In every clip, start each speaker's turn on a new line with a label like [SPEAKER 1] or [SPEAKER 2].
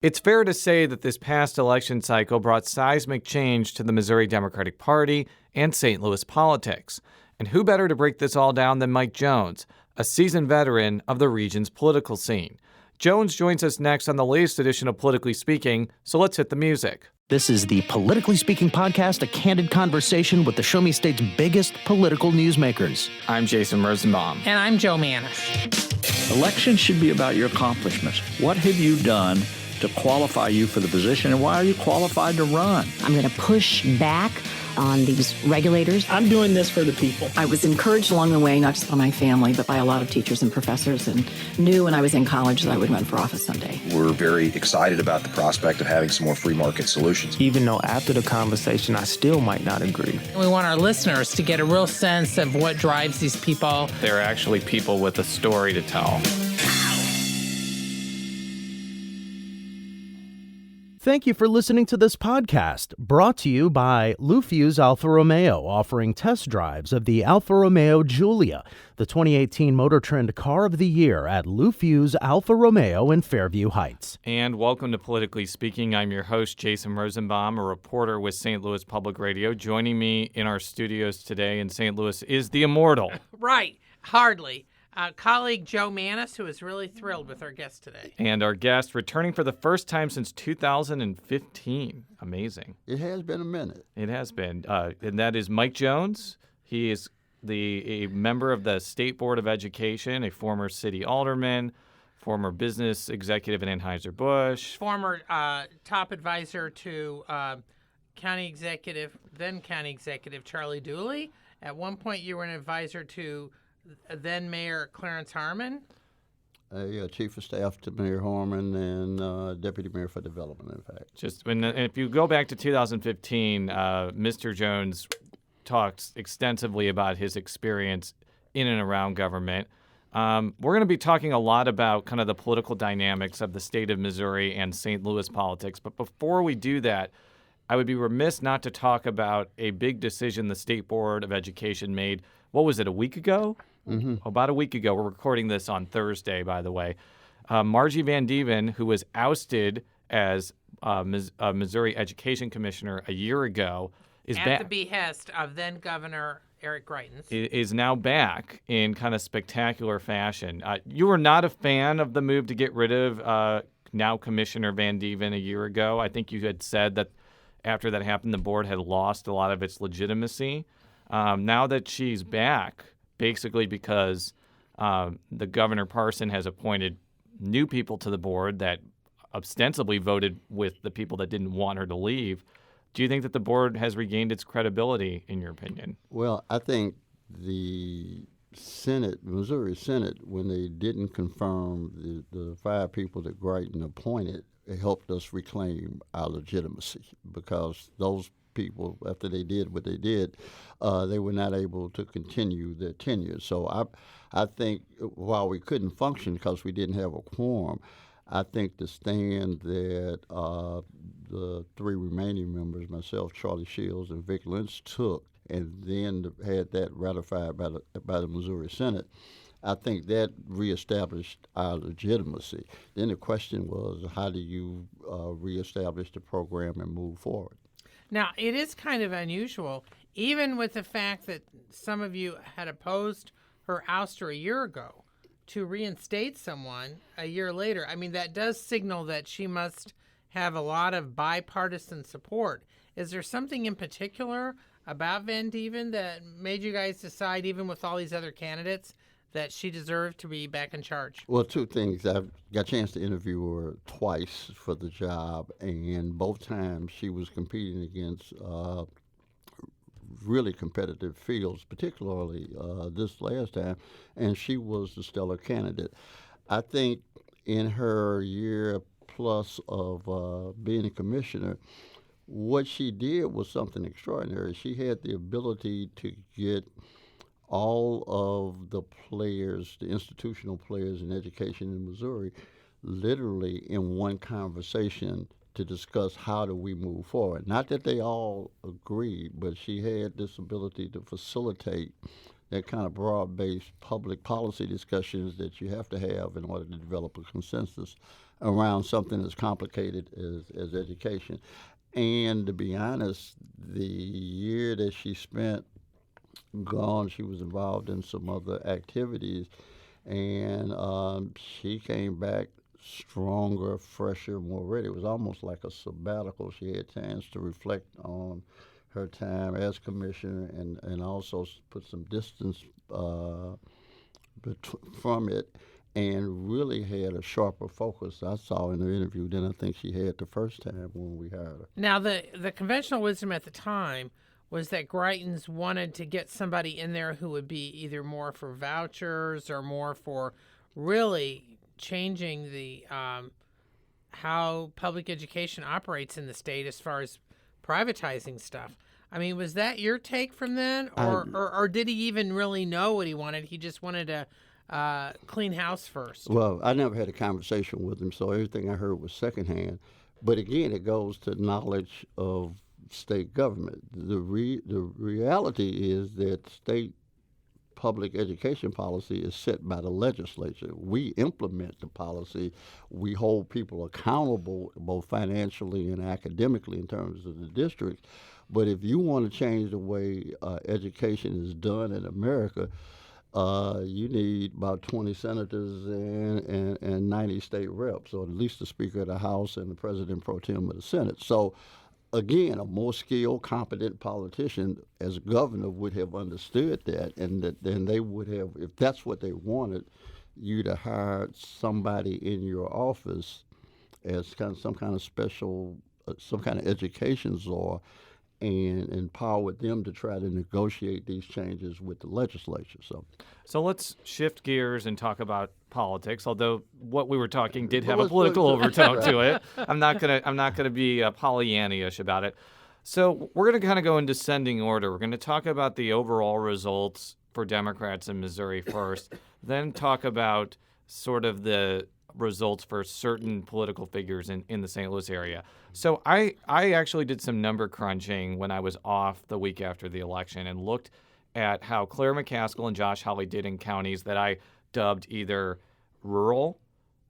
[SPEAKER 1] It's fair to say that this past election cycle brought seismic change to the Missouri Democratic Party and St. Louis politics. And who better to break this all down than Mike Jones, a seasoned veteran of the region's political scene. Jones joins us next on the latest edition of Politically Speaking, so let's hit the music.
[SPEAKER 2] This is the Politically Speaking podcast, a candid conversation with the Show Me State's biggest political newsmakers.
[SPEAKER 1] I'm Jason Rosenbaum.
[SPEAKER 3] And I'm Joe Manis.
[SPEAKER 4] Elections should be about your accomplishments. What have you done to qualify you for the position, and why are you qualified to run?
[SPEAKER 5] I'm going to push back on these regulators.
[SPEAKER 6] I'm doing this for the people.
[SPEAKER 7] I was encouraged along the way, not just by my family, but by a lot of teachers and professors, and knew when I was in college that I would run for office someday.
[SPEAKER 8] We're very excited about the prospect of having some more free market solutions.
[SPEAKER 6] Even though after the conversation, I still might not agree.
[SPEAKER 3] We want our listeners to get a real sense of what drives these people.
[SPEAKER 1] They're actually people with a story to tell.
[SPEAKER 2] Thank you for listening to this podcast, brought to you by Lufuse Alfa Romeo, offering test drives of the Alfa Romeo Giulia, the 2018 Motor Trend Car of the Year at Lufuse Alfa Romeo in Fairview Heights.
[SPEAKER 1] And welcome to Politically Speaking. I'm your host, Jason Rosenbaum, a reporter with St. Louis Public Radio. Joining me in our studios today in St. Louis is the immortal.
[SPEAKER 3] Right, hardly. Colleague Joe Manis, who is really thrilled with our guest today.
[SPEAKER 1] And our guest returning for the first time since 2015. Amazing.
[SPEAKER 9] It has been a minute.
[SPEAKER 1] It has been. And that is Mike Jones. He is a member of the State Board of Education, a former city alderman, former business executive in Anheuser-Busch.
[SPEAKER 3] Former top advisor to then County Executive Charlie Dooley. At one point, you were an advisor to then Mayor Clarence Harmon.
[SPEAKER 9] Chief of Staff to Mayor Harmon and Deputy Mayor for Development, in fact.
[SPEAKER 1] If you go back to 2015, Mr. Jones talked extensively about his experience in and around government. We're going to be talking a lot about kind of the political dynamics of the state of Missouri and St. Louis politics. But before we do that, I would be remiss not to talk about a big decision the State Board of Education made. What was it, a week ago? Mm-hmm. About a week ago. We're recording this on Thursday, by the way. Margie Van Dieven, who was ousted as Missouri Education Commissioner a year ago, is back.
[SPEAKER 3] At the behest of then Governor Eric Greitens.
[SPEAKER 1] Is now back in kind of spectacular fashion. You were not a fan of the move to get rid of now Commissioner Van Dieven a year ago. I think you had said that after that happened, the board had lost a lot of its legitimacy. Now that she's back, basically because the Governor Parson has appointed new people to the board that ostensibly voted with the people that didn't want her to leave, do you think that the board has regained its credibility, in your opinion?
[SPEAKER 9] Well, I think the Missouri Senate, when they didn't confirm the five people that Greitens appointed, it helped us reclaim our legitimacy, because those people, after they did what they did, they were not able to continue their tenure. So I think while we couldn't function because we didn't have a quorum, I think the stand that the three remaining members, myself, Charlie Shields, and Vic Lynch, took, and then had that ratified by the Missouri Senate, I think that reestablished our legitimacy. Then the question was, how do you reestablish the program and move forward?
[SPEAKER 3] Now, it is kind of unusual, even with the fact that some of you had opposed her ouster a year ago, to reinstate someone a year later. I mean, that does signal that she must have a lot of bipartisan support. Is there something in particular about Van Dieven that made you guys decide, even with all these other candidates, that she deserved to be back in charge?
[SPEAKER 9] Well, two things. I've got a chance to interview her twice for the job, and both times she was competing against really competitive fields, particularly this last time, and she was the stellar candidate. I think in her year plus of being a commissioner, what she did was something extraordinary. She had the ability to get all of the players, the institutional players in education in Missouri, literally in one conversation to discuss how do we move forward. Not that they all agreed, but she had this ability to facilitate that kind of broad-based public policy discussions that you have to have in order to develop a consensus around something as complicated as education. And to be honest, the year that she spent gone, she was involved in some other activities, and she came back stronger, fresher, more ready. It was almost like a sabbatical. She had a chance to reflect on her time as commissioner and also put some distance from it, and really had a sharper focus, I saw in her interview, than I think she had the first time when we hired her.
[SPEAKER 3] Now, the conventional wisdom at the time was that Greitens wanted to get somebody in there who would be either more for vouchers or more for really changing the how public education operates in the state as far as privatizing stuff. I mean, was that your take from then, or did he even really know what he wanted? He just wanted to clean house first.
[SPEAKER 9] Well, I never had a conversation with him, so everything I heard was secondhand. But again, it goes to knowledge of state government. The reality is that state public education policy is set by the legislature. We implement the policy. We hold people accountable both financially and academically in terms of the districts. But if you want to change the way education is done in America, you need about 20 senators and 90 state reps, or at least the Speaker of the House and the President pro tem of the Senate. So again, a more skilled, competent politician as governor would have understood that, and then they would have, if that's what they wanted, you to hire somebody in your office as some kind of special, some kind of education czar, and empower them to try to negotiate these changes with the legislature. So
[SPEAKER 1] let's shift gears and talk about politics. Although what we were talking did have a political overtone to it, I'm not gonna be Pollyanna-ish about it. So we're gonna kind of go in descending order. We're gonna talk about the overall results for Democrats in Missouri first, then talk about sort of the results for certain political figures in the St. Louis area. So I actually did some number crunching when I was off the week after the election and looked at how Claire McCaskill and Josh Hawley did in counties that I dubbed either rural,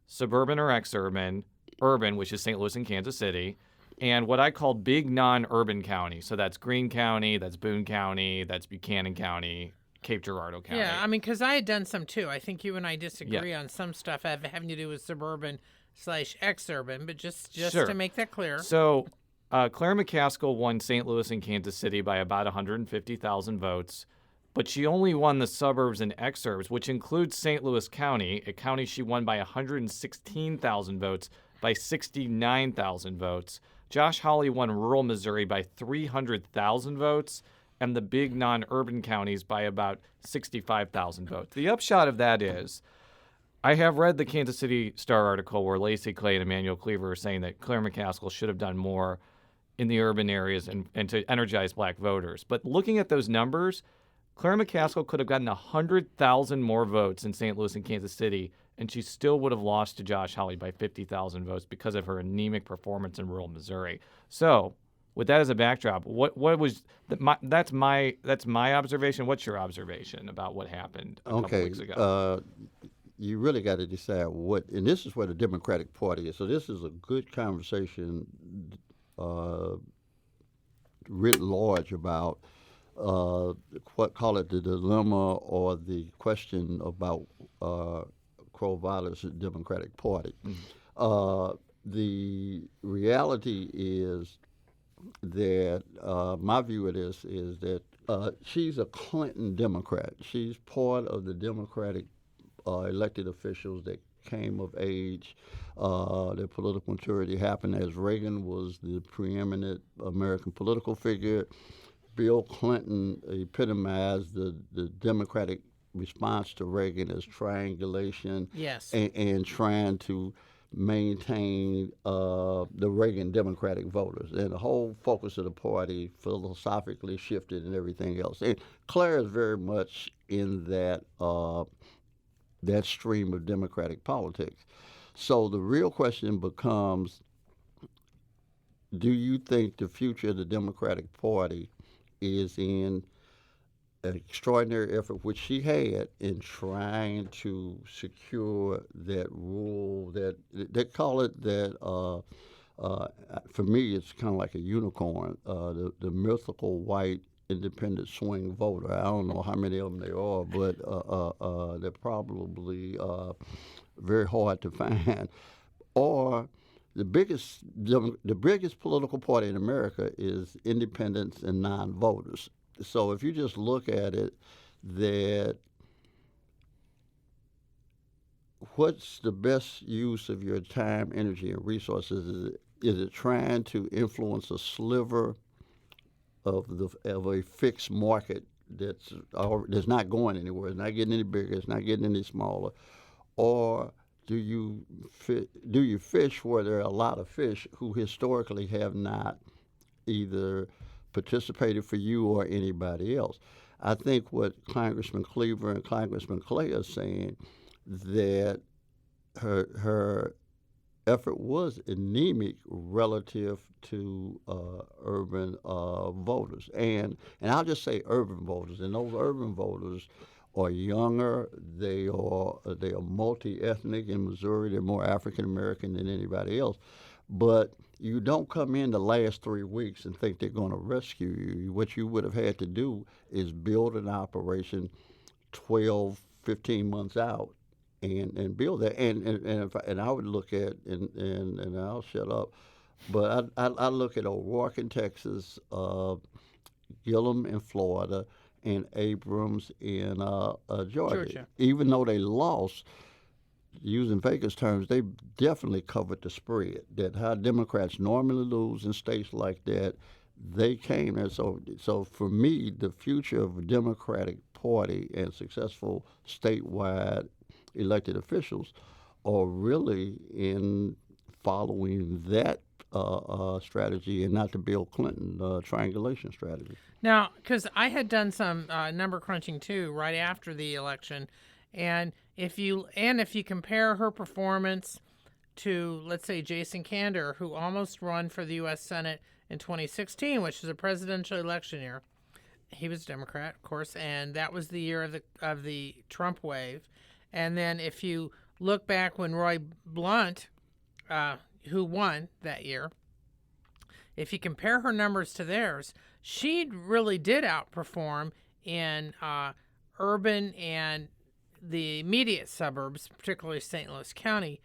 [SPEAKER 1] suburban or exurban, urban, which is St. Louis and Kansas City, and what I called big non-urban counties. So that's Greene County, that's Boone County, that's Buchanan County, Cape Girardeau County.
[SPEAKER 3] Yeah, I mean, because I had done some too. I think you and I disagree on some stuff having to do with suburban/exurban, but just
[SPEAKER 1] Sure.
[SPEAKER 3] to make that clear.
[SPEAKER 1] So Claire McCaskill won St. Louis and Kansas City by about 150,000 votes, but she only won the suburbs and exurbs, which includes St. Louis County, a county she won by 116,000 votes by 69,000 votes. Josh Hawley won rural Missouri by 300,000 votes, and the big non-urban counties by about 65,000 votes. The upshot of that is, I have read the Kansas City Star article where Lacey Clay and Emmanuel Cleaver are saying that Claire McCaskill should have done more in the urban areas and to energize black voters. But looking at those numbers, Claire McCaskill could have gotten 100,000 more votes in St. Louis and Kansas City, and she still would have lost to Josh Hawley by 50,000 votes because of her anemic performance in rural Missouri. So, with that as a backdrop, what was that's my observation. What's your observation about what happened a couple weeks ago?
[SPEAKER 9] You really got to decide what, and this is where the Democratic Party is. So this is a good conversation writ large about call it the dilemma or the question about Corvallis' Democratic Party. Mm-hmm. The reality is that my view of this is that she's a Clinton Democrat. She's part of the Democratic elected officials that came of age. Their political maturity happened as Reagan was the preeminent American political figure. Bill Clinton epitomized the Democratic response to Reagan as triangulation,
[SPEAKER 3] yes,
[SPEAKER 9] and trying to maintain the Reagan Democratic voters. And the whole focus of the party philosophically shifted and everything else. And Claire is very much in that that stream of Democratic politics. So the real question becomes, do you think the future of the Democratic Party is in an extraordinary effort, which she had, in trying to secure that rule that they call it that. For me, it's kind of like a unicorn, the mythical white independent swing voter. I don't know how many of them there are, but they're probably very hard to find. Or the biggest political party in America is independents and non-voters. So if you just look at it, that what's the best use of your time, energy, and resources? Is it trying to influence a sliver of a fixed market that's not going anywhere, it's not getting any bigger, it's not getting any smaller, or do you fish where there are a lot of fish who historically have not either participated for you or anybody else? I think what Congressman Cleaver and Congressman Clay are saying, that her effort was anemic relative to urban voters, and I'll just say urban voters. And those urban voters are younger. They are multi-ethnic in Missouri. They're more African American than anybody else. But you don't come in the last 3 weeks and think they're going to rescue you. What you would have had to do is build an operation 12, 15 months out and build that. And I would look at, and I'll shut up, but I look at O'Rourke in Texas, Gillum in Florida, and Abrams in Georgia. Even though they lost, using Vegas terms, they definitely covered the spread. That how Democrats normally lose in states like that, they came there. So for me, the future of a Democratic Party and successful statewide elected officials are really in following that strategy and not the Bill Clinton triangulation strategy.
[SPEAKER 3] Now, because I had done some number crunching too right after the election, and if you compare her performance to, let's say, Jason Kander, who almost won for the U.S. Senate in 2016, which is a presidential election year, he was a Democrat, of course, and that was the year of the Trump wave. And then if you look back when Roy Blunt, who won that year, if you compare her numbers to theirs, she really did outperform in urban and the immediate suburbs, particularly St. Louis County,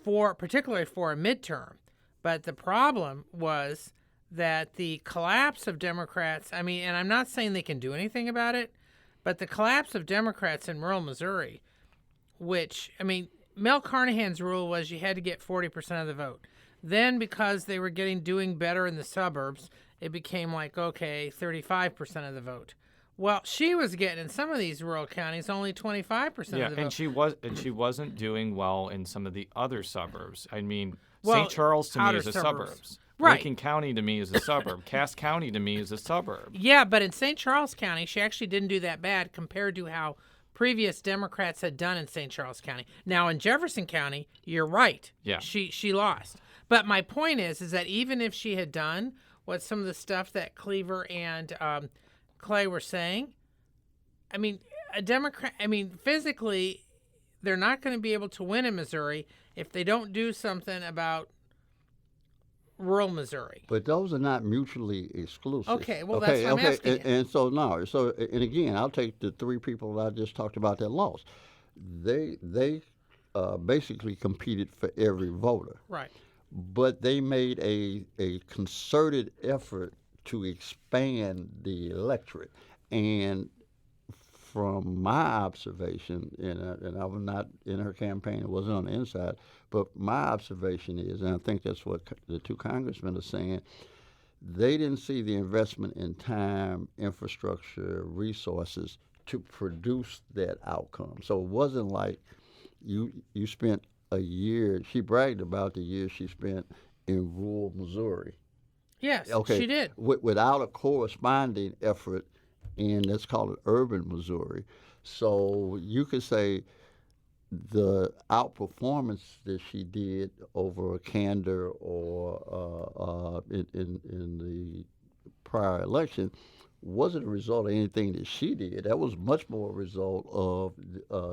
[SPEAKER 3] particularly for a midterm. But the problem was that the collapse of Democrats, and I'm not saying they can do anything about it, but the collapse of Democrats in rural Missouri, which, Mel Carnahan's rule was you had to get 40% of the vote. Then because they were doing better in the suburbs, it became like, okay, 35% of the vote. Well, she was getting, in some of these rural counties, only 25% of the vote.
[SPEAKER 1] And she wasn't doing well in some of the other suburbs. St. Charles to me is a suburbs.
[SPEAKER 3] Right.
[SPEAKER 1] Lincoln County to me is a suburb. Cass County to me is a suburb.
[SPEAKER 3] Yeah, but in St. Charles County, she actually didn't do that bad compared to how previous Democrats had done in St. Charles County. Now, in Jefferson County, you're right.
[SPEAKER 1] Yeah.
[SPEAKER 3] She lost. But my point is that even if she had done what some of the stuff that Cleaver and Clay were saying, a Democrat, physically, they're not going to be able to win in Missouri if they don't do something about rural Missouri.
[SPEAKER 9] But those are not mutually exclusive.
[SPEAKER 3] Okay, well, that's what I'm asking.
[SPEAKER 9] And again, I'll take the three people that I just talked about that lost. They basically competed for every voter.
[SPEAKER 3] Right.
[SPEAKER 9] But they made a concerted effort to expand the electorate. And from my observation, and I was not in her campaign, it wasn't on the inside, but my observation is, and I think that's what the two congressmen are saying, they didn't see the investment in time, infrastructure, resources to produce that outcome. So it wasn't like you spent a year. She bragged about the year she spent in rural Missouri.
[SPEAKER 3] Yes, she did.
[SPEAKER 9] Without a corresponding effort in, let's call it urban Missouri. So you could say the outperformance that she did over Kander or in the prior election wasn't a result of anything that she did. That was much more a result of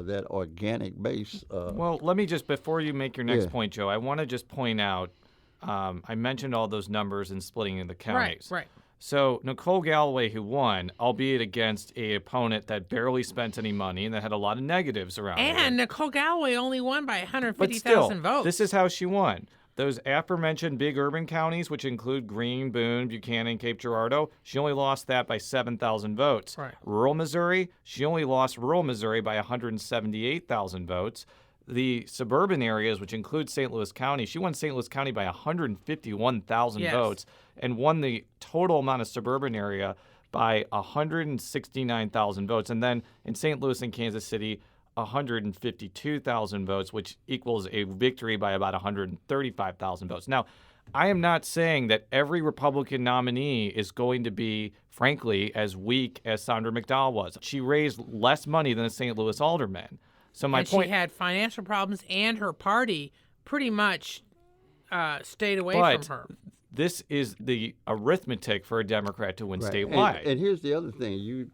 [SPEAKER 9] that organic base.
[SPEAKER 1] Well, let me just, before you make your next point, Joe, I want to just point out, I mentioned all those numbers and splitting in the counties.
[SPEAKER 3] Right.
[SPEAKER 1] So Nicole Galloway, who won, albeit against a opponent that barely spent any money and that had a lot of negatives around her.
[SPEAKER 3] And Nicole Galloway only won by
[SPEAKER 1] But still,
[SPEAKER 3] 150,000 votes.
[SPEAKER 1] this is how she won. Those aforementioned big urban counties, which include Greene, Boone, Buchanan, Cape Girardeau, she only lost that by 7,000 votes.
[SPEAKER 3] Right.
[SPEAKER 1] Rural Missouri, she only lost rural Missouri by 178,000 votes. The suburban areas, which include St. Louis County, she won St. Louis County by 151,000 votes and won the total amount of suburban area by 169,000 votes. And then in St. Louis and Kansas City, 152,000 votes, which equals a victory by about 135,000 votes. Now, I am not saying that every Republican nominee is going to be, frankly, as weak as Sandra McDowell was. She raised less money than a St. Louis alderman. So my point,
[SPEAKER 3] she had financial problems, and her party pretty much stayed away from her.
[SPEAKER 1] This is the arithmetic for a Democrat to win statewide.
[SPEAKER 9] And here's the other thing: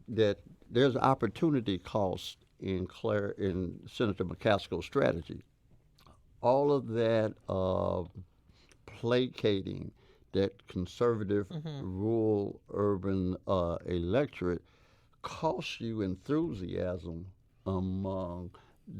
[SPEAKER 9] that there's opportunity cost in Senator McCaskill's strategy. All of that placating that conservative rural urban electorate costs you enthusiasm among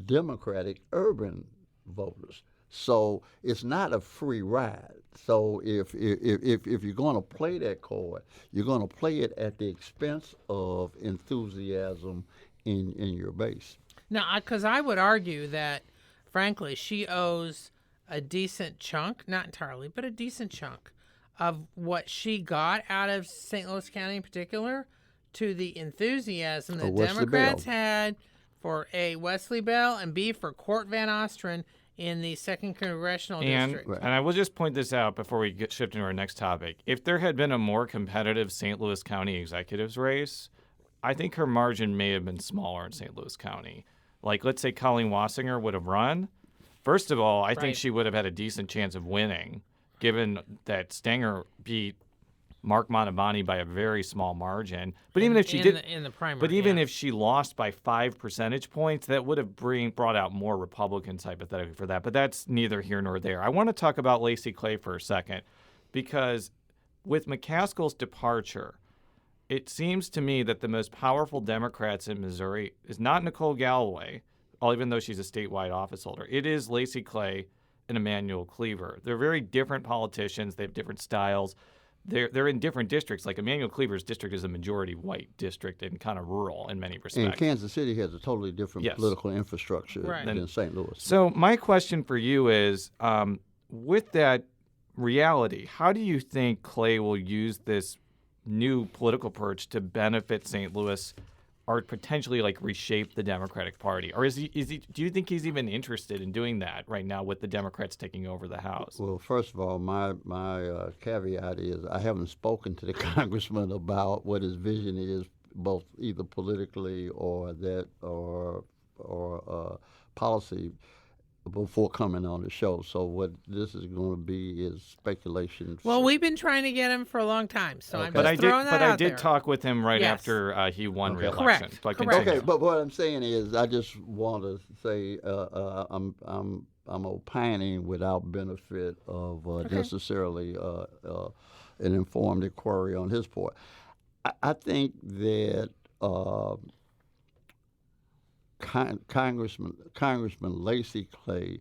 [SPEAKER 9] Democratic urban voters. So it's not a free ride. So if you're going to play that card, you're going to play it at the expense of enthusiasm in your base.
[SPEAKER 3] Now, because I would argue that, frankly, she owes a decent chunk, not entirely, but a decent chunk of what she got out of St. Louis County in particular to the enthusiasm that Democrats had for A, Wesley Bell, and B, for Court Van Ostren in the 2nd Congressional District.
[SPEAKER 1] And I will just point this out before we shift into our next topic. If there had been a more competitive St. Louis County executives race, I think her margin may have been smaller in St. Louis County. Like, let's say Colleen Wassinger would have run. First of all, I think she would have had a decent chance of winning, given that Stenger beat Mark Mantovani by a very small margin. But even if she did,
[SPEAKER 3] in the primary,
[SPEAKER 1] but even if she lost by 5 percentage points, that would have brought out more Republicans hypothetically for that. But that's neither here nor there. I want to talk about Lacey Clay for a second, because with McCaskill's departure, it seems to me that the most powerful Democrats in Missouri is not Nicole Galloway, even though she's a statewide office holder. It is Lacey Clay and Emanuel Cleaver. They're very different politicians. They have different styles. They're in different districts. Like Emanuel Cleaver's district is a majority white district and kind of rural in many respects.
[SPEAKER 9] And Kansas City has a totally different political infrastructure than St. Louis.
[SPEAKER 1] So my question for you is, with that reality, how do you think Clay will use this new political perch to benefit St. Louis, or potentially like reshape the Democratic Party? Or is he do you think he's even interested in doing that right now with the Democrats taking over the House?
[SPEAKER 9] Well, first of all, my caveat is I haven't spoken to the congressman about what his vision is, both either politically or policy, before coming on the show. So what this is going to be is speculation.
[SPEAKER 3] Well, we've been trying to get him for a long time, so I'm just throwing that out
[SPEAKER 1] I did
[SPEAKER 3] there.
[SPEAKER 1] talk with him right after he won re-election.
[SPEAKER 3] Correct.
[SPEAKER 1] But
[SPEAKER 9] okay, but what I'm saying is I just want to say I'm opining without benefit of necessarily an informed inquiry on his part. I think that Congressman Lacey Clay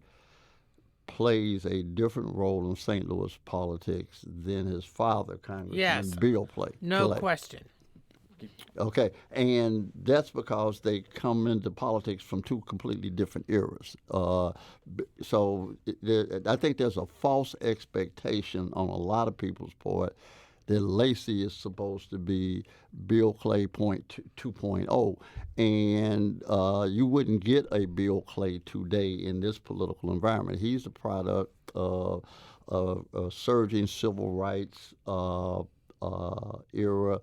[SPEAKER 9] plays a different role in St. Louis politics than his father, Congressman Bill Clay.
[SPEAKER 3] No question.
[SPEAKER 9] Okay, and that's because they come into politics from two completely different eras. So I think there's a false expectation on a lot of people's part that Lacey is supposed to be Bill Clay 2.0, and you wouldn't get a Bill Clay today in this political environment. He's a product of a surging civil rights era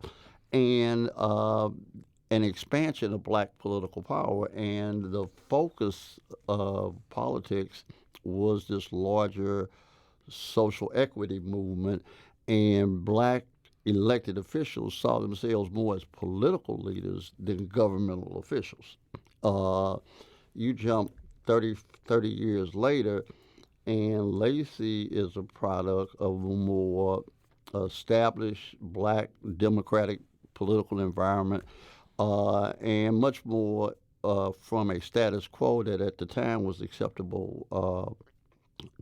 [SPEAKER 9] and an expansion of black political power, and the focus of politics was this larger social equity movement, and black elected officials saw themselves more as political leaders than governmental officials. You jump 30 years later, and Lacey is a product of a more established black democratic political environment, and much more from a status quo that at the time was acceptable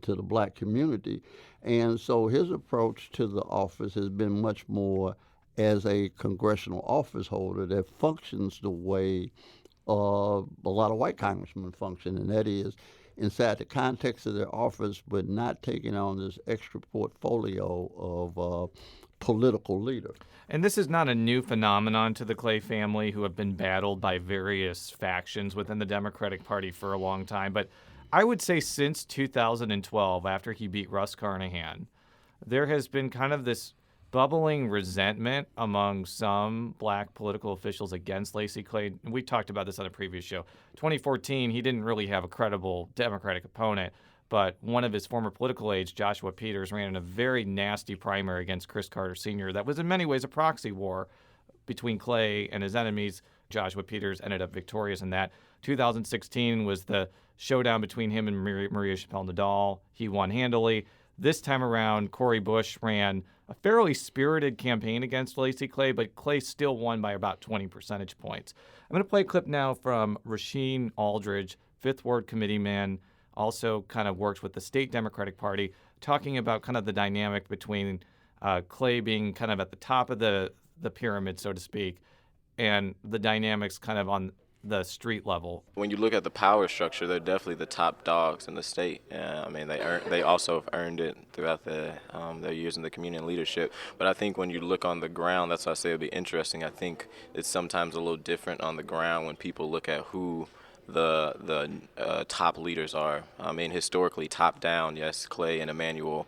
[SPEAKER 9] to the black community. And so his approach to the office has been much more as a congressional office holder that functions the way a lot of white congressmen function, and that is inside the context of their office, but not taking on this extra portfolio of political leader.
[SPEAKER 1] And this is not a new phenomenon to the Clay family, who have been battled by various factions within the Democratic Party for a long time. But I would say since 2012, after he beat Russ Carnahan, there has been kind of this bubbling resentment among some black political officials against Lacey Clay. We talked about this on a previous show. 2014, he didn't really have a credible Democratic opponent, but one of his former political aides, Joshua Peters, ran in a very nasty primary against Chris Carter Sr. that was in many ways a proxy war between Clay and his enemies. Joshua Peters ended up victorious in that. 2016 was the showdown between him and Maria Chappelle-Nadal. He won handily. This time around, Cori Bush ran a fairly spirited campaign against Lacey Clay, but Clay still won by about 20 percentage points. I'm going to play a clip now from Rasheed Aldridge, Fifth Ward committeeman, also kind of works with the state Democratic Party, talking about kind of the dynamic between Clay being kind of at the top of the pyramid, so to speak, and the dynamics kind of on the street level.
[SPEAKER 10] When you look at the power structure, they're definitely the top dogs in the state. I mean, they also have earned it throughout their years in the community and leadership. But I think when you look on the ground, that's why I say it'll be interesting. I think it's sometimes a little different on the ground when people look at who the top leaders are. I mean, historically, top down, yes, Clay and Emanuel,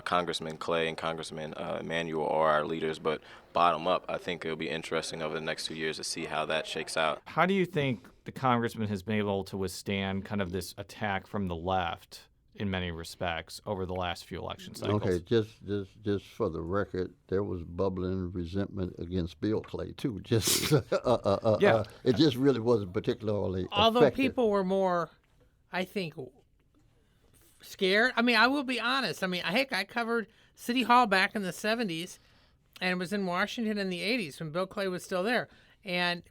[SPEAKER 10] Congressman Clay and Congressman Emanuel are our leaders, but bottom up, I think it'll be interesting over the next 2 years to see how that shakes out.
[SPEAKER 1] How do you think the congressman has been able to withstand kind of this attack from the left in many respects over the last few election cycles?
[SPEAKER 9] Okay, just for the record, there was bubbling resentment against Bill Clay too. Just it just really wasn't particularly
[SPEAKER 3] Although
[SPEAKER 9] effective.
[SPEAKER 3] people were more, I think, scared. I mean, I will be honest. I mean, heck, I covered City Hall back in the 70s, and was in Washington in the 80s when Bill Clay was still there. And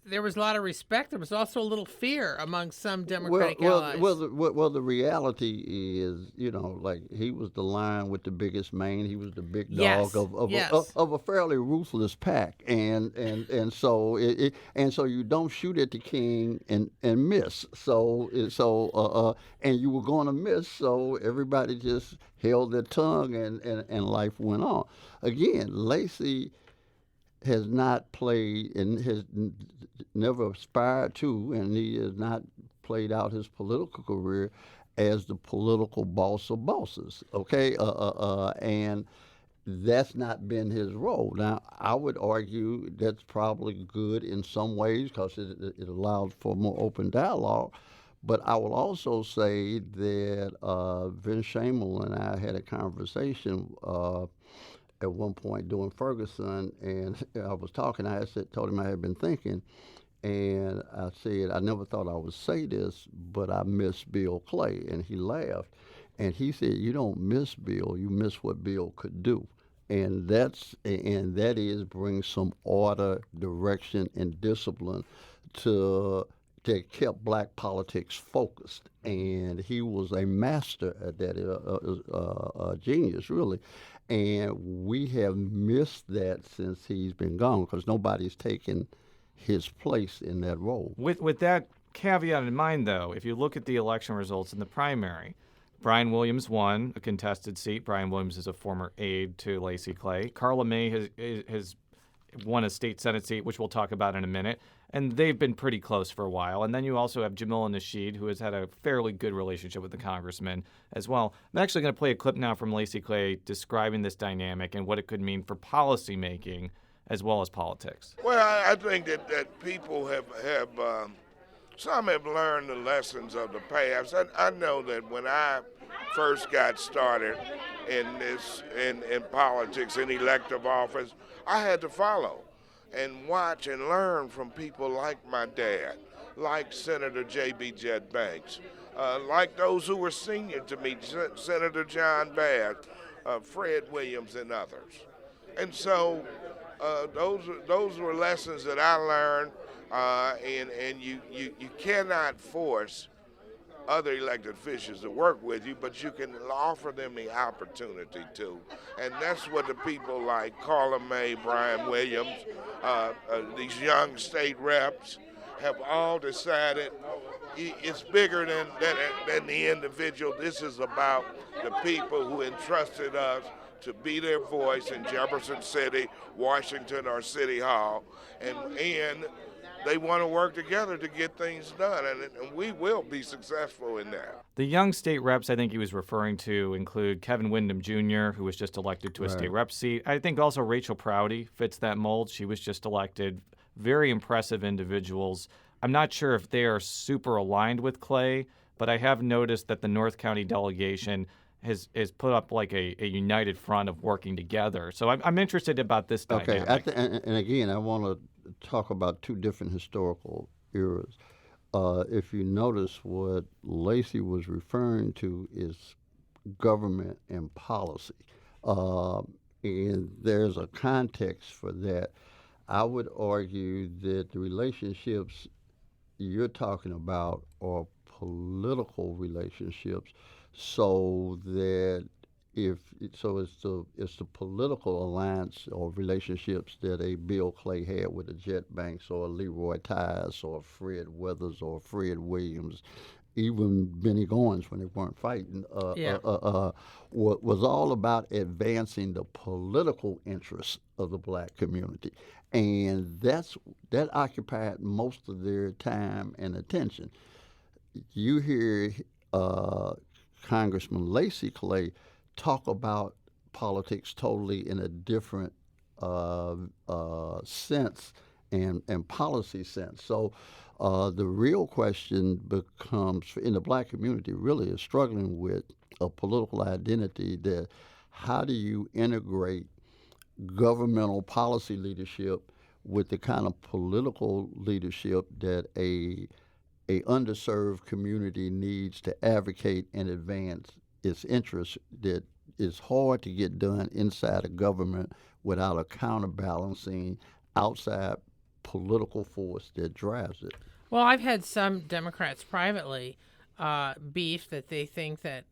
[SPEAKER 3] there was a lot of respect. There was also a little fear among some Democratic allies.
[SPEAKER 9] Well, the reality is, like he was the lion with the biggest mane. He was the big dog of a fairly ruthless pack, and so you don't shoot at the king and miss. And you were going to miss, so everybody just held their tongue, and life went on. Again, Lacey has not played and has never aspired to, and he has not played out his political career as the political boss of bosses, okay? And that's not been his role. Now, I would argue that's probably good in some ways because it allowed for more open dialogue, but I will also say that Vince Shamel and I had a conversation at one point during Ferguson, and I was talking. Told him I had been thinking, and I said I never thought I would say this, but I miss Bill Clay, and he laughed, and he said, "You don't miss Bill, you miss what Bill could do," and that is bring some order, direction, and discipline that kept black politics focused, and he was a master at that, a genius really. And we have missed that since he's been gone because nobody's taken his place in that role.
[SPEAKER 1] With that caveat in mind, though, if you look at the election results in the primary, Brian Williams won a contested seat. Brian Williams is a former aide to Lacey Clay. Carla May has won a state Senate seat, which we'll talk about in a minute, and they've been pretty close for a while. And then you also have Jamila Nasheed, who has had a fairly good relationship with the congressman as well. I'm actually going to play a clip now from Lacey Clay describing this dynamic and what it could mean for policy making as well as politics.
[SPEAKER 11] Well, I think that people have some have learned the lessons of the past. I know that when I first got started in politics, in elective office, I had to follow and watch and learn from people like my dad, like Senator J.B. Jed Banks, like those who were senior to me, Senator John Bass, Fred Williams, and others. And so those were lessons that I learned, and you cannot force other elected officials to work with you, but you can offer them the opportunity to. And that's what the people like Carla May, Brian Williams, these young state reps have all decided it's bigger than the individual. This is about the people who entrusted us to be their voice in Jefferson City, Washington, or City Hall, and they want to work together to get things done, and we will be successful in that.
[SPEAKER 1] The young state reps I think he was referring to include Kevin Windham Jr., who was just elected to a state rep seat. I think also Rachel Prouty fits that mold. She was just elected. Very impressive individuals. I'm not sure if they are super aligned with Clay, but I have noticed that the North County delegation has put up like a united front of working together. So I'm interested about this dynamic.
[SPEAKER 9] Okay, and again, I want to talk about two different historical eras. If you notice, what Lacey was referring to is government and policy. And there's a context for that. I would argue that the relationships you're talking about are political relationships, so that it's the political alliance or relationships that a Bill Clay had with a Jet Banks or a Leroy Tice or Fred Weathers or Fred Williams, even Benny Goins when they weren't fighting, was all about advancing the political interests of the black community. And that occupied most of their time and attention. You hear Congressman Lacey Clay talk about politics totally in a different sense and policy sense. So the real question becomes, in the black community, really is struggling with a political identity that how do you integrate governmental policy leadership with the kind of political leadership that a underserved community needs to advocate and advance its interests, that is hard to get done inside a government without a counterbalancing outside political force that drives it.
[SPEAKER 3] Well, I've had some Democrats privately beef that they think that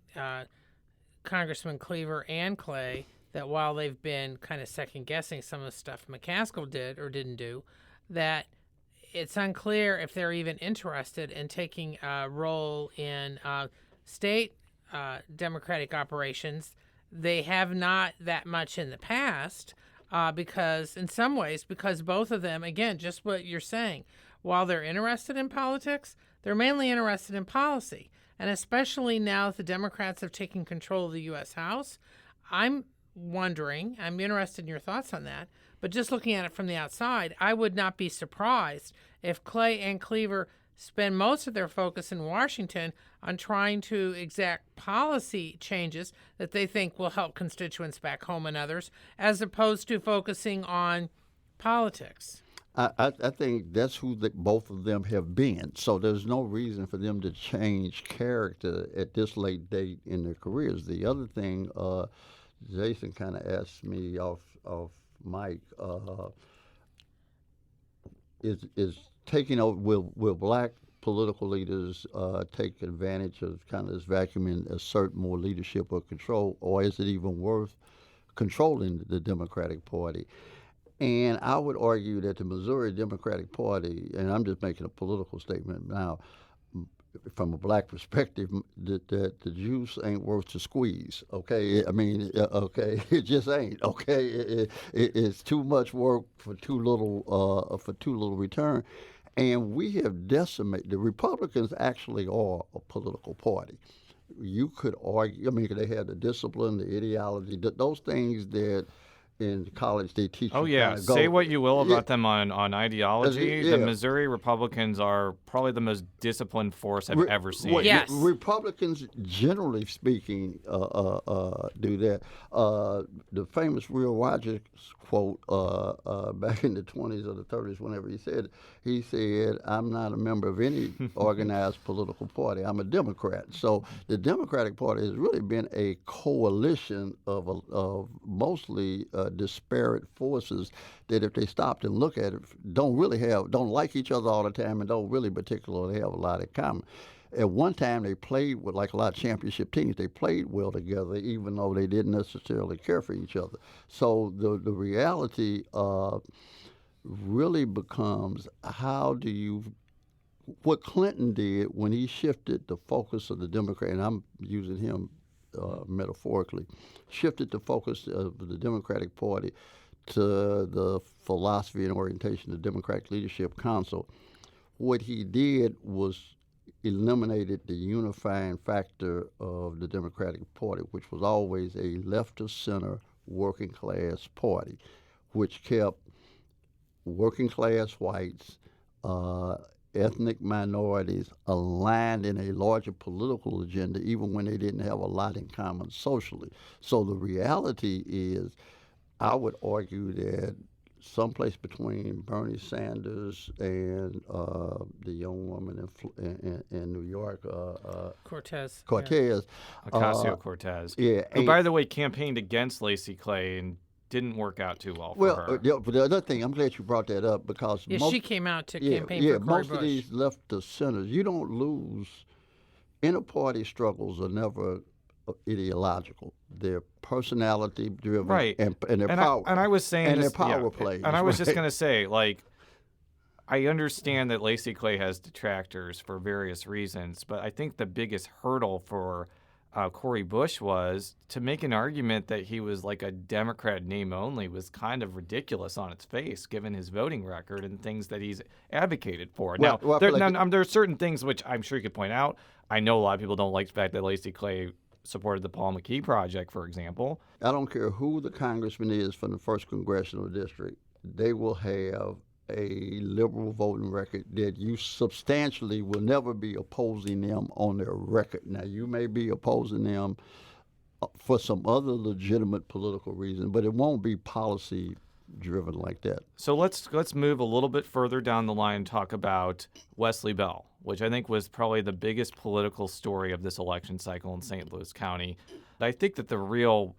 [SPEAKER 3] Congressman Cleaver and Clay, that while they've been kind of second-guessing some of the stuff McCaskill did or didn't do, that it's unclear if they're even interested in taking a role in state democratic operations. They have not that much in the past because, in some ways, because both of them, again, just what you're saying, while they're interested in politics, they're mainly interested in policy. And especially now that the Democrats have taken control of the U.S. House, I'm interested in your thoughts on that, but just looking at it from the outside, I would not be surprised if Clay and Cleaver spend most of their focus in Washington on trying to exact policy changes that they think will help constituents back home and others, as opposed to focusing on politics.
[SPEAKER 9] I think that's who both of them have been. So there's no reason for them to change character at this late date in their careers. The other thing, Jason kind of asked me off mic, is taking over. Will black political leaders take advantage of kind of this vacuum and assert more leadership or control, or is it even worth controlling the Democratic Party? And I would argue that the Missouri Democratic Party, and I'm just making a political statement now, from a black perspective, that the juice ain't worth the squeeze. Okay, I mean, okay, it just ain't. Okay, it's too much work for too little return, and we have decimated. The Republicans actually are a political party. You could argue. I mean, they have the discipline, the ideology, those things that in college they teach
[SPEAKER 1] Oh,
[SPEAKER 9] you
[SPEAKER 1] yeah.
[SPEAKER 9] kinda go.
[SPEAKER 1] Say what you will
[SPEAKER 9] Yeah.
[SPEAKER 1] about them on ideology.
[SPEAKER 9] Yeah.
[SPEAKER 1] The Missouri Republicans are probably the most disciplined force I've ever seen.
[SPEAKER 9] Well,
[SPEAKER 3] Yes.
[SPEAKER 9] Republicans, generally speaking, do that. The famous Will Rogers quote back in the 20s or the 30s, whenever he said, "I'm not a member of any organized political party. I'm a Democrat." So the Democratic Party has really been a coalition of mostly disparate forces that, if they stopped and look at it, don't like each other all the time and don't really particularly have a lot in common. At one time, they played with, like a lot of championship teams, they played well together, even though they didn't necessarily care for each other. So the reality really becomes, what Clinton did when he shifted the focus of the Democrat, and I'm using him metaphorically, shifted the focus of the Democratic Party to the philosophy and orientation of the Democratic Leadership Council. What he did was eliminated the unifying factor of the Democratic Party, which was always a left-of-center working-class party, which kept working-class whites, ethnic minorities aligned in a larger political agenda, even when they didn't have a lot in common socially. So the reality is, I would argue that someplace between Bernie Sanders and the young woman in New York,
[SPEAKER 3] Cortez.
[SPEAKER 1] Ocasio-Cortez.
[SPEAKER 9] Yeah.
[SPEAKER 1] Who, by the way, campaigned against Lacey Clay and didn't work out too well for her.
[SPEAKER 9] But the other thing, I'm glad you brought that up, because
[SPEAKER 3] she came out to campaign for Cory
[SPEAKER 9] most
[SPEAKER 3] Bush.
[SPEAKER 9] of these left-of-centers, you don't lose. Inter-party struggles are never ideological. They're personality-driven,
[SPEAKER 1] Right.
[SPEAKER 9] and their power.
[SPEAKER 1] I was saying,
[SPEAKER 9] and
[SPEAKER 1] just,
[SPEAKER 9] their power
[SPEAKER 1] yeah,
[SPEAKER 9] plays.
[SPEAKER 1] And I was just
[SPEAKER 9] right?
[SPEAKER 1] going to say, like, I understand that Lacey Clay has detractors for various reasons, but I think the biggest hurdle for Cory Bush was to make an argument that he was like a Democrat name only was kind of ridiculous on its face, given his voting record and things that he's advocated for. Now, there are certain things which I'm sure you could point out. I know a lot of people don't like the fact that Lacey Clay supported the Paul McKee Project, for example.
[SPEAKER 9] I don't care who the congressman is from the 1st Congressional District. They will have a liberal voting record that you substantially will never be opposing them on their record. Now, you may be opposing them for some other legitimate political reason, but it won't be policy driven like that.
[SPEAKER 1] So let's move a little bit further down the line and talk about Wesley Bell, which I think was probably the biggest political story of this election cycle in St. Louis County. I think that the real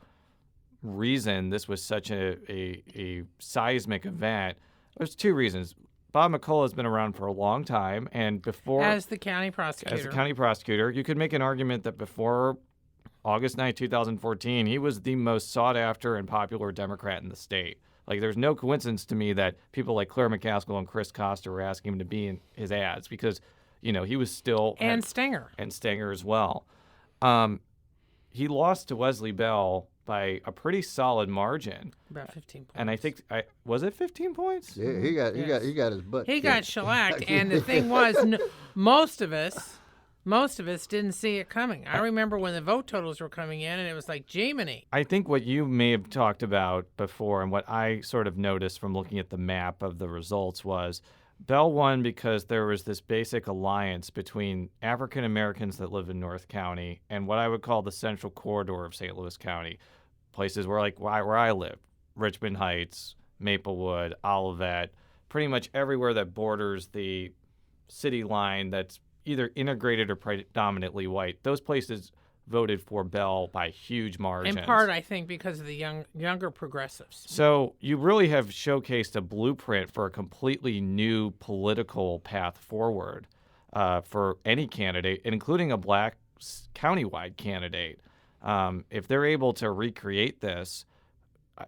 [SPEAKER 1] reason this was such a seismic event, there's two reasons. Bob McCullough has been around for a long time, and before
[SPEAKER 3] as the county prosecutor,
[SPEAKER 1] you could make an argument that before August 9, 2014, he was the most sought after and popular Democrat in the state. Like, there's no coincidence to me that people like Claire McCaskill and Chris Costa were asking him to be in his ads because, he was still
[SPEAKER 3] Stenger
[SPEAKER 1] as well. He lost to Wesley Bell by a pretty solid margin,
[SPEAKER 3] about 15 points.
[SPEAKER 1] And I think was it 15 points?
[SPEAKER 9] Yeah, he got his butt.
[SPEAKER 3] He got shellacked, and the thing was, most of us didn't see it coming. I remember when the vote totals were coming in, and it was like, Jiminy.
[SPEAKER 1] I think what you may have talked about before, and what I sort of noticed from looking at the map of the results, was Bell won because there was this basic alliance between African Americans that live in North County and what I would call the central corridor of St. Louis County, places where I live, Richmond Heights, Maplewood, Olivet, pretty much everywhere that borders the city line that's either integrated or predominantly white. Those places voted for Bell by huge margins.
[SPEAKER 3] In part, I think, because of the younger progressives.
[SPEAKER 1] So you really have showcased a blueprint for a completely new political path forward for any candidate, including a black countywide candidate. If they're able to recreate this,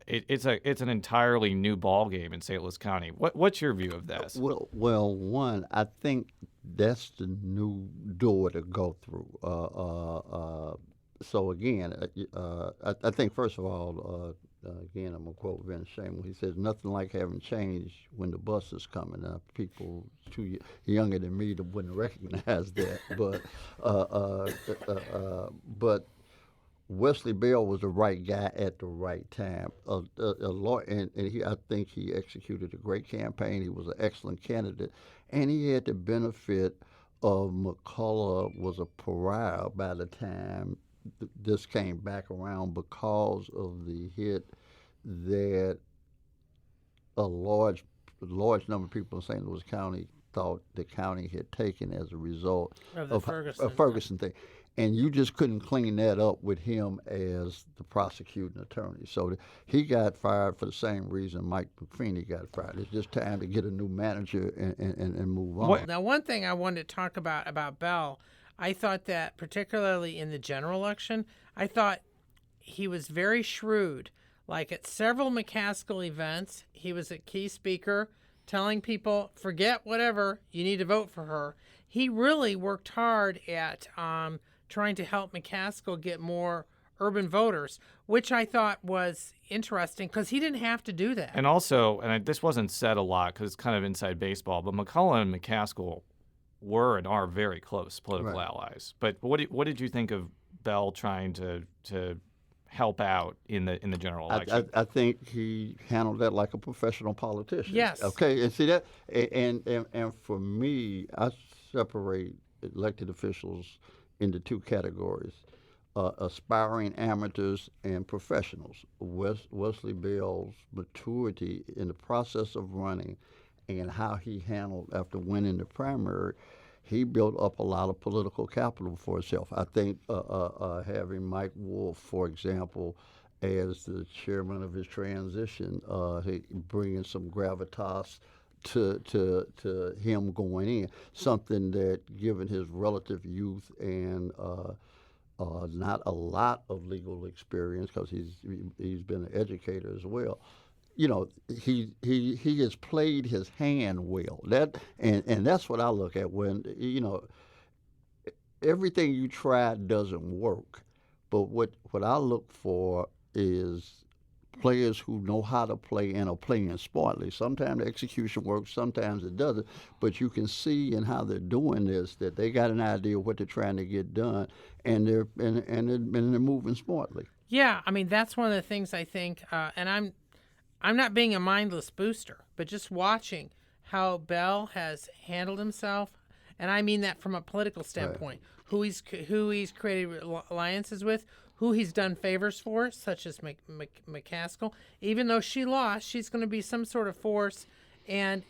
[SPEAKER 1] it's an entirely new ballgame in St. Louis County. What's your view of this?
[SPEAKER 9] Well, one, I think that's the new door to go through. So again, I think first of all, again, I'm gonna quote Vince Schaefer. He says, "Nothing like having change when the bus is coming." People too younger than me that wouldn't recognize that, but Wesley Bell was the right guy at the right time. A lawyer, and I think he executed a great campaign. He was an excellent candidate, and he had the benefit of McCullough was a pariah by the time this came back around because of the hit that a large number of people in St. Louis County thought the county had taken as a result
[SPEAKER 3] of the
[SPEAKER 9] Ferguson thing. And you just couldn't clean that up with him as the prosecuting attorney. So he got fired for the same reason Mike McFeeney got fired. It's just time to get a new manager and move on.
[SPEAKER 3] Now, one thing I wanted to talk about Bell, I thought that particularly in the general election, I thought he was very shrewd. Like at several McCaskill events, he was a key speaker telling people, forget whatever, you need to vote for her. He really worked hard at trying to help McCaskill get more urban voters, which I thought was interesting because he didn't have to do that.
[SPEAKER 1] And also, this wasn't said a lot because it's kind of inside baseball, but McCullough and McCaskill were and are very close political allies. But what did you think of Bell trying to help out in the general election?
[SPEAKER 9] I think he handled that like a professional politician.
[SPEAKER 3] Yes.
[SPEAKER 9] Okay, and see that, and for me, I separate elected officials into two categories: aspiring amateurs and professionals. Wesley Bell's maturity in the process of running and how he handled after winning the primary, he built up a lot of political capital for himself. I think having Mike Wolf, for example, as the chairman of his transition, bringing some gravitas to him going in, something that, given his relative youth and not a lot of legal experience, because he's been an educator as well. You know, he has played his hand well. And that's what I look at when, you know, everything you try doesn't work. But what I look for is players who know how to play and are playing smartly. Sometimes the execution works, sometimes it doesn't. But you can see in how they're doing this that they got an idea of what they're trying to get done, and they're moving smartly.
[SPEAKER 3] Yeah, I mean, that's one of the things I think, and I'm not being a mindless booster, but just watching how Bell has handled himself, and I mean that from a political standpoint, who he's created alliances with, who he's done favors for, such as McCaskill. Even though she lost, she's going to be some sort of force, and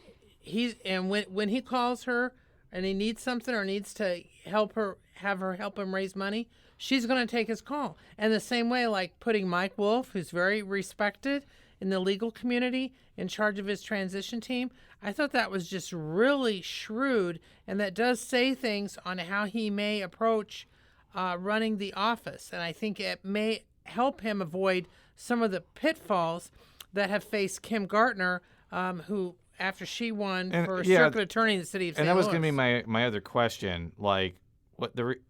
[SPEAKER 3] when he calls her and he needs something or needs to have her help him raise money, she's going to take his call. And the same way, like putting Mike Wolf, who's very respected in the legal community, in charge of his transition team, I thought that was just really shrewd, and that does say things on how he may approach running the office. And I think it may help him avoid some of the pitfalls that have faced Kim Gartner, who, after she won for circuit attorney in the city of St. Louis.
[SPEAKER 1] And that was going to be my other question. Like,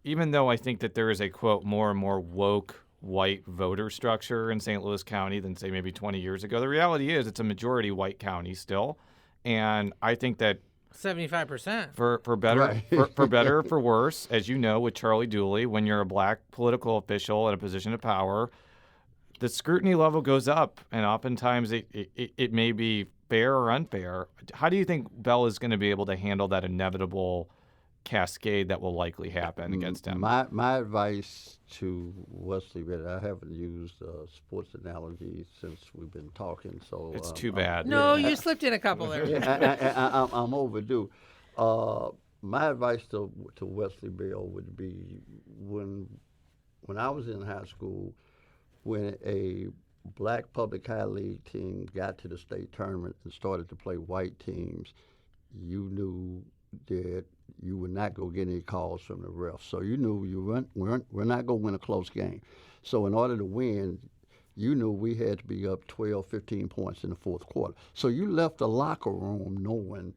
[SPEAKER 1] even though I think that there is a, quote, more and more woke white voter structure in St. Louis County than, say, maybe 20 years ago, the reality is it's a majority white county still. And I think that
[SPEAKER 3] 75%.
[SPEAKER 1] For better, for better or for worse, as you know, with Charlie Dooley, when you're a black political official in a position of power, the scrutiny level goes up, and oftentimes it may be fair or unfair. How do you think Bell is going to be able to handle that inevitable cascade that will likely happen against him?
[SPEAKER 9] My advice to Wesley Bell, I haven't used sports analogy since we've been talking, so
[SPEAKER 1] it's too bad.
[SPEAKER 3] No, you slipped in a couple there.
[SPEAKER 9] I'm overdue. My advice to Wesley Bell would be when I was in high school, when a black public high league team got to the state tournament and started to play white teams, you knew that you would not go get any calls from the refs. So you knew we're not going to win a close game. So in order to win, you knew we had to be up 12, 15 points in the fourth quarter. So you left the locker room knowing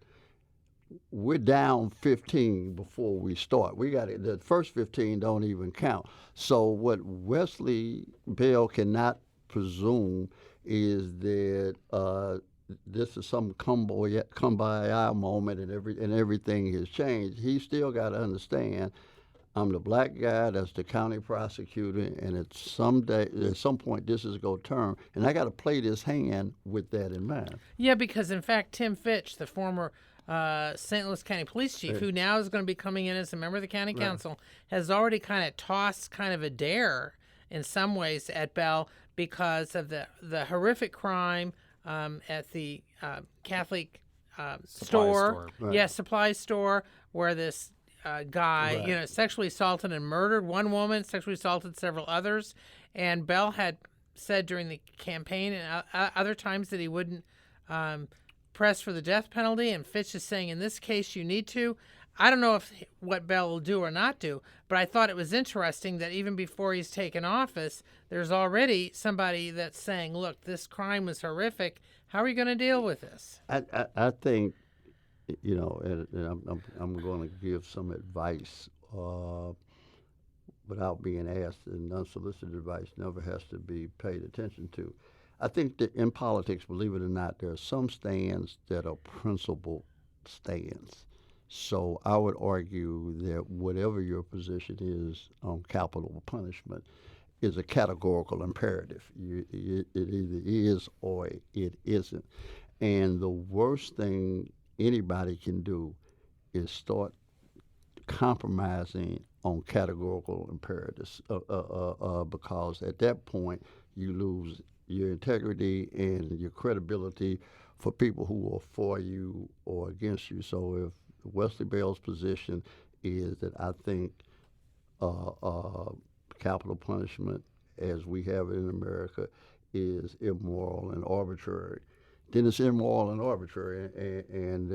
[SPEAKER 9] we're down 15 before we start. We got it. The first 15 don't even count. So what Wesley Bell cannot presume is that this is some come by moment and everything has changed. He still got to understand I'm the black guy that's the county prosecutor, and at some point, this is going to turn, and I got to play this hand with that in mind.
[SPEAKER 3] Yeah, because in fact, Tim Fitch, the former St. Louis County Police Chief, who now is going to be coming in as a member of the County Council, has already kind of tossed kind of a dare in some ways at Bell because of the horrific crime at the Catholic store. Supply store, where this guy, sexually assaulted and murdered one woman, sexually assaulted several others. And Bell had said during the campaign and other times that he wouldn't press for the death penalty. And Fitch is saying, in this case, you need to. I don't know what Bell will do or not do, but I thought it was interesting that even before he's taken office, there's already somebody that's saying, look, this crime was horrific. How are you going to deal with this?
[SPEAKER 9] I think, and I'm going to give some advice without being asked, and unsolicited advice never has to be paid attention to. I think that in politics, believe it or not, there are some stands that are principled stands. So I would argue that whatever your position is on capital punishment is a categorical imperative. It either is or it isn't. And the worst thing anybody can do is start compromising on categorical imperatives because at that point you lose your integrity and your credibility for people who are for you or against you. So if Wesley Bell's position is that I think capital punishment as we have it in America is immoral and arbitrary, then it's immoral and arbitrary, and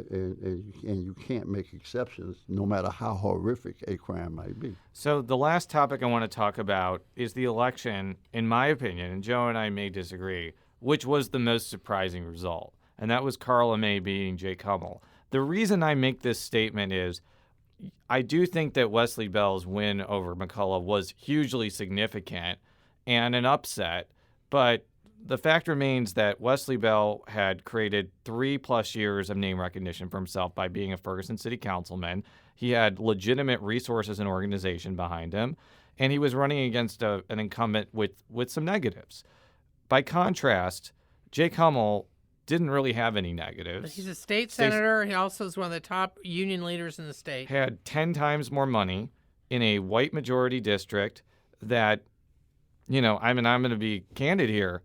[SPEAKER 9] you can't make exceptions no matter how horrific a crime might be.
[SPEAKER 1] So the last topic I want to talk about is the election, in my opinion, and Joe and I may disagree, which was the most surprising result, and that was Carla May beating Jake Hummel. The reason I make this statement is I do think that Wesley Bell's win over McCullough was hugely significant and an upset, but the fact remains that Wesley Bell had created 3+ years of name recognition for himself by being a Ferguson City Councilman. He had legitimate resources and organization behind him, and he was running against an incumbent with some negatives. By contrast, Jake Hummel didn't really have any negatives.
[SPEAKER 3] But he's a state senator. He also is one of the top union leaders in the state.
[SPEAKER 1] Had 10 times more money in a white majority district that, I'm going to be candid here.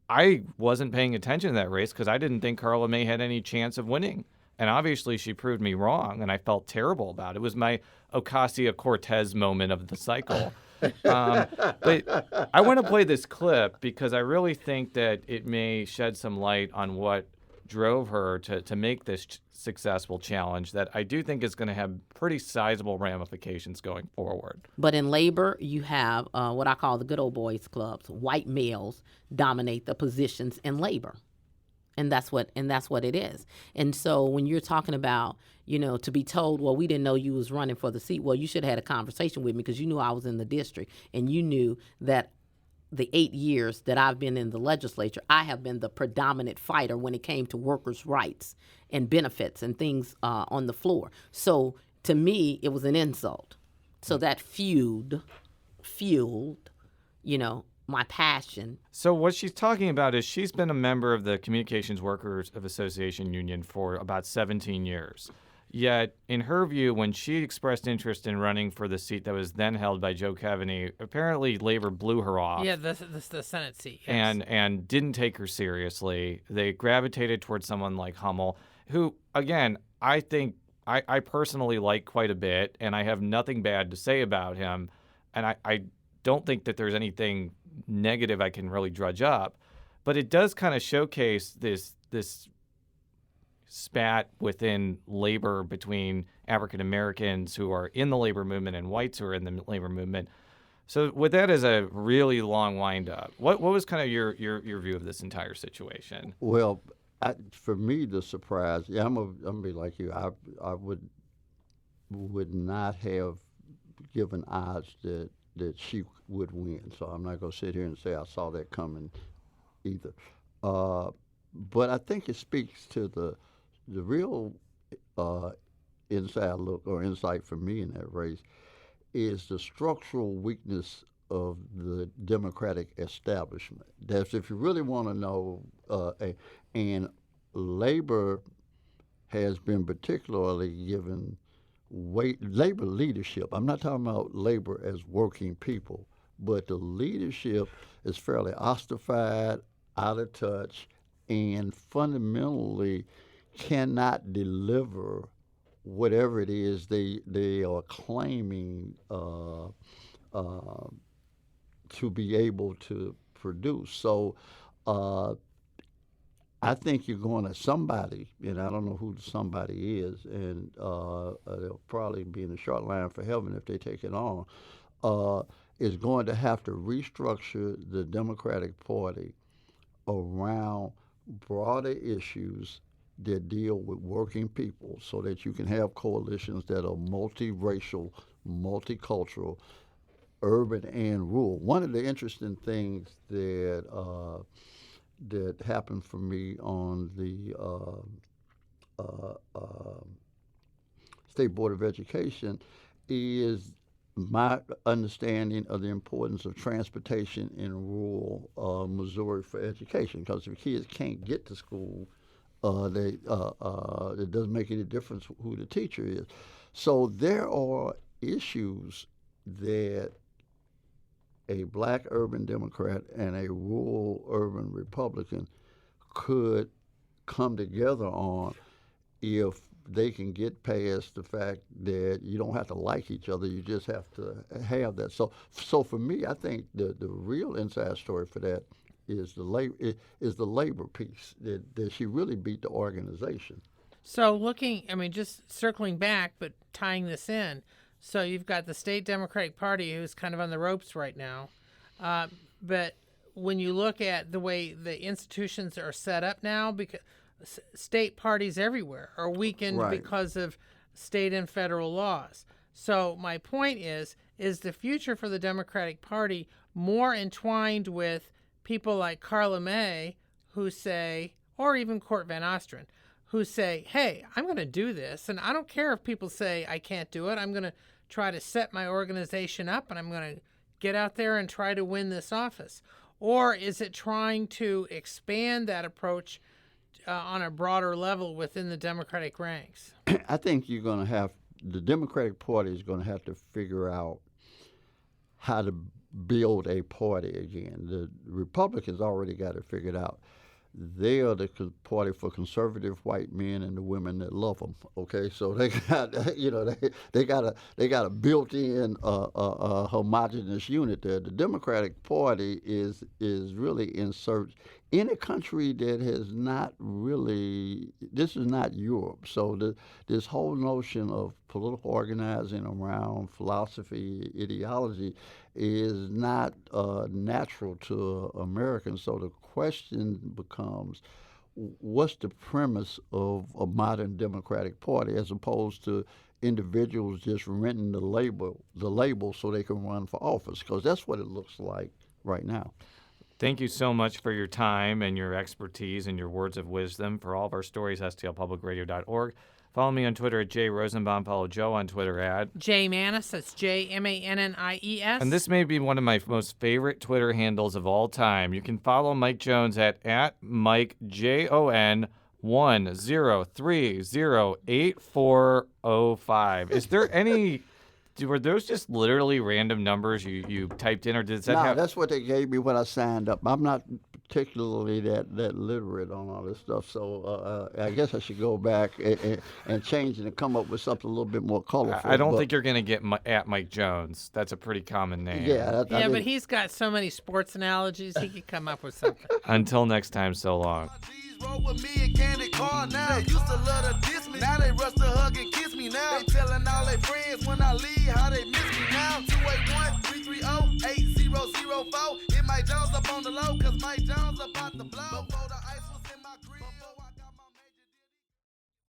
[SPEAKER 1] I wasn't paying attention to that race because I didn't think Carla May had any chance of winning. And obviously she proved me wrong, and I felt terrible about it. It was my Ocasio-Cortez moment of the cycle. But I want to play this clip because I really think that it may shed some light on what drove her to make this successful challenge that I do think is going to have pretty sizable ramifications going forward.
[SPEAKER 12] But in labor, you have what I call the good old boys clubs. White males dominate the positions in labor. And that's what it is. And so when you're talking about, to be told, well, we didn't know you was running for the seat. Well, you should have had a conversation with me because you knew I was in the district and you knew that the 8 years that I've been in the legislature, I have been the predominant fighter when it came to workers' rights and benefits and things on the floor. So to me, it was an insult. So that fueled, my passion.
[SPEAKER 1] So what she's talking about is she's been a member of the Communications Workers of Association Union for about 17 years. Yet, in her view, when she expressed interest in running for the seat that was then held by Joe Keaveney, apparently Labor blew her off.
[SPEAKER 3] Yeah, the Senate seat. Yes.
[SPEAKER 1] And didn't take her seriously. They gravitated towards someone like Hummel, who, again, I think I personally like quite a bit, and I have nothing bad to say about him. And I don't think that there's anything negative I can really drudge up. But it does kind of showcase this spat within labor between African Americans who are in the labor movement and whites who are in the labor movement. So with that as a really long wind up, what was kind of your view of this entire situation?
[SPEAKER 9] Well, for me, the surprise, I'm gonna be like you. I would not have given odds that she would win. So I'm not gonna sit here and say I saw that coming either. But I think it speaks to the real inside look or insight for me in that race is the structural weakness of the Democratic establishment. That's if you really want to know, and labor has been particularly given weight, labor leadership. I'm not talking about labor as working people, but the leadership is fairly ossified, out of touch, and fundamentally cannot deliver whatever it is they are claiming to be able to produce. So I think you're going to somebody, and I don't know who somebody is, and they'll probably be in the short line for heaven if they take it on, is going to have to restructure the Democratic Party around broader issues that deal with working people so that you can have coalitions that are multiracial, multicultural, urban and rural. One of the interesting things that that happened for me on the State Board of Education is my understanding of the importance of transportation in rural Missouri for education. Because if kids can't get to school, it doesn't make any difference who the teacher is. So there are issues that a black urban Democrat and a rural urban Republican could come together on if they can get past the fact that you don't have to like each other, you just have to have that. So for me, I think the real inside story for that is the labor piece, that she really beat the organization.
[SPEAKER 3] So just circling back, but tying this in, so you've got the state Democratic Party who's kind of on the ropes right now. But when you look at the way the institutions are set up now, because state parties everywhere are weakened because of state and federal laws. So my point is the future for the Democratic Party more entwined with people like Carla May who say, or even Court Van Ostren, who say, hey, I'm going to do this, and I don't care if people say I can't do it. I'm going to try to set my organization up, and I'm going to get out there and try to win this office? Or is it trying to expand that approach on a broader level within the Democratic ranks?
[SPEAKER 9] I think the Democratic Party is going to have to figure out how to build a party again. The Republicans already got it figured out. They are the party for conservative white men and the women that love them. Okay, so they got they got a built-in homogenous unit there. The Democratic Party is really in search in a country that has not really. This is not Europe. So this whole notion of political organizing around philosophy, ideology, is not natural to Americans. So the question becomes, what's the premise of a modern Democratic Party, as opposed to individuals just renting the label so they can run for office? Because that's what it looks like right now.
[SPEAKER 1] Thank you so much for your time and your expertise and your words of wisdom. For all of our stories, stlpublicradio.org. Follow me on Twitter at Jay Rosenbaum. Follow Joe on Twitter at
[SPEAKER 3] Jay Mannies. That's JMANNIES.
[SPEAKER 1] And this may be one of my most favorite Twitter handles of all time. You can follow Mike Jones at Mike JON 10308405. Is there any? Were those just literally random numbers you typed in, or does that have?
[SPEAKER 9] That's what they gave me when I signed up. I'm not particularly that literate on all this stuff, so I guess I should go back and change it and come up with something a little bit more colorful.
[SPEAKER 1] I don't think you're going to get at Mike Jones. That's a pretty common name.
[SPEAKER 9] Yeah,
[SPEAKER 3] but he's got so many sports analogies, he could come up with something.
[SPEAKER 1] Until next time, so long.
[SPEAKER 13] Roll with me and Candy Car now. They used to love to diss me. Now they rush to hug and kiss me now. They telling all their friends when I leave how they miss me now. 281-330-8004. Hit Mike Jones up on the low, cause Mike Jones about to